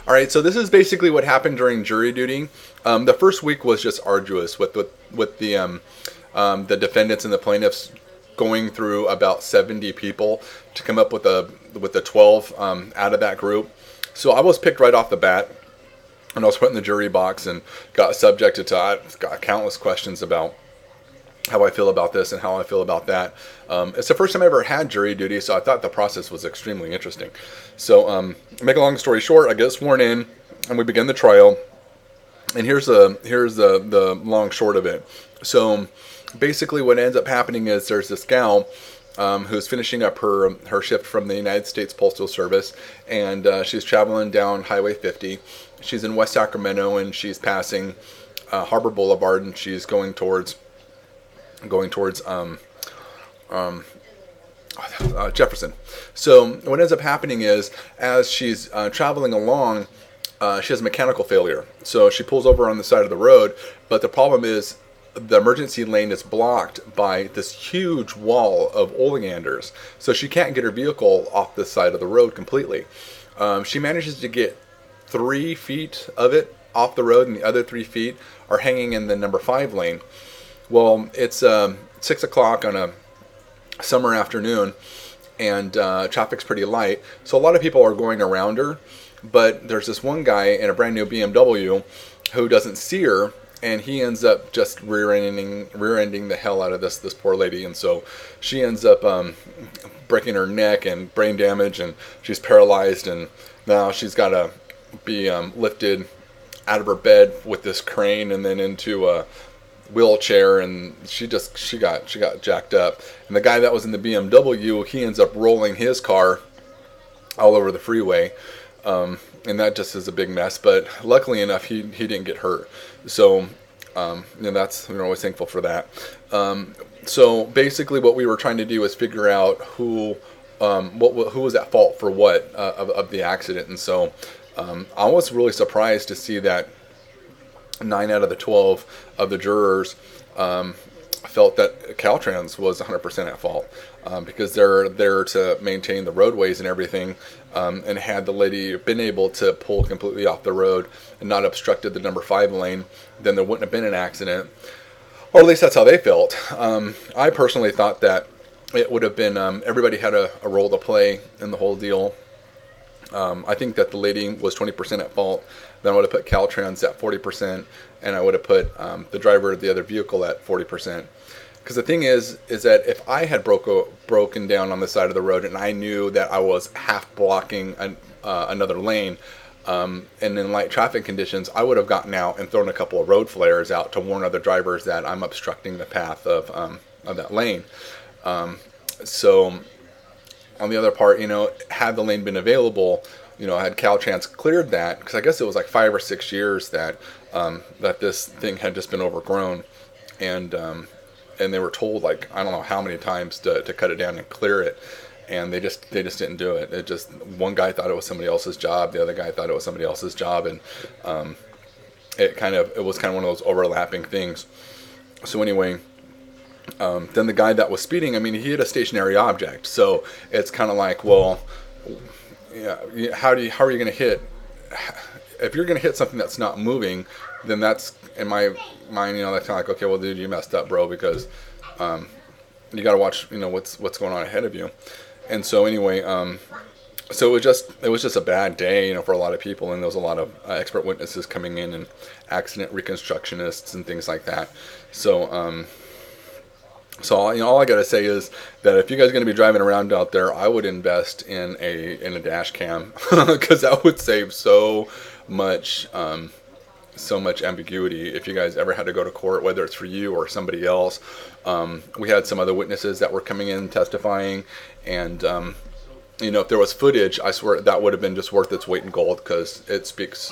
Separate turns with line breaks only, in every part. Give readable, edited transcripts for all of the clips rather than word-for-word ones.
All right, so this is basically what happened during jury duty. The first week was just arduous with the defendants and the plaintiffs going through about 70 people to come up with the 12 out of that group. So I was picked right off the bat, and I was put in the jury box and got subjected to got countless questions about how I feel about this and how I feel about that. It's the first time I ever had jury duty, so I thought the process was extremely interesting. So, make a long story short, I get sworn in, and we begin the trial. And here's the long short of it. So, basically, what ends up happening is there's this gal who's finishing up her shift from the United States Postal Service, and she's traveling down Highway 50. She's in West Sacramento, and she's passing Harbor Boulevard, and she's going towards Jefferson. So what ends up happening is, as she's traveling along, she has mechanical failure. So she pulls over on the side of the road, but the problem is the emergency lane is blocked by this huge wall of oleanders. So she can't get her vehicle off the side of the road completely. She manages to get 3 feet of it off the road, and the other 3 feet are hanging in the number 5 lane. Well, it's 6 o'clock on a summer afternoon, and traffic's pretty light, so a lot of people are going around her, but there's this one guy in a brand new BMW who doesn't see her, and he ends up just rear-ending the hell out of this poor lady, and so she ends up breaking her neck and brain damage, and she's paralyzed, and now she's got to be lifted out of her bed with this crane and then into a wheelchair, and she got jacked up. And the guy that was in the BMW, he ends up rolling his car all over the freeway, and that just is a big mess. But luckily enough, he didn't get hurt. So we're always thankful for that. So basically, what we were trying to do is figure out who was at fault for what of the accident. And so I was really surprised to see that 9 out of the 12 of the jurors felt that Caltrans was 100% at fault, because they're there to maintain the roadways and everything, and had the lady been able to pull completely off the road and not obstructed the number 5 lane, then there wouldn't have been an accident, or at least that's how they felt. I personally thought that it would have been, everybody had a role to play in the whole deal. I think that the lady was 20% at fault. Then I would have put Caltrans at 40%, and I would have put the driver of the other vehicle at 40%. Because the thing is that if I had broken down on the side of the road and I knew that I was half blocking another lane, and in light traffic conditions, I would have gotten out and thrown a couple of road flares out to warn other drivers that I'm obstructing the path of that lane. So on the other part, had the lane been available, had Caltrans cleared that, because I guess it was like 5 or 6 years that this thing had just been overgrown, and they were told, like, I don't know how many times to cut it down and clear it, and they just didn't do it. It just, one guy thought it was somebody else's job, the other guy thought it was somebody else's job, and it was kind of one of those overlapping things. So anyway, then the guy that was speeding, I mean, he hit a stationary object, so it's kind of like, well, yeah, how are you going to hit? If you're going to hit something that's not moving, then that's, in my mind, that's kind of like, okay, well, dude, you messed up, bro, because you got to watch, what's going on ahead of you. And so anyway, so it was just a bad day, for a lot of people, and there was a lot of expert witnesses coming in, and accident reconstructionists and things like that. So all I gotta say is that if you guys are gonna be driving around out there, I would invest in a dash cam, because that would save so much ambiguity if you guys ever had to go to court, whether it's for you or somebody else. We had some other witnesses that were coming in testifying, and if there was footage, I swear that would have been just worth its weight in gold, because it speaks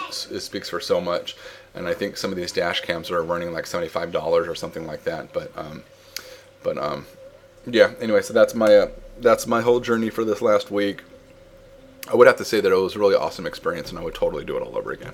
for so much. And I think some of these dash cams are running like $75 or something like that, but yeah, anyway, so that's my whole journey for this last week. I would have to say that it was a really awesome experience, and I would totally do it all over again.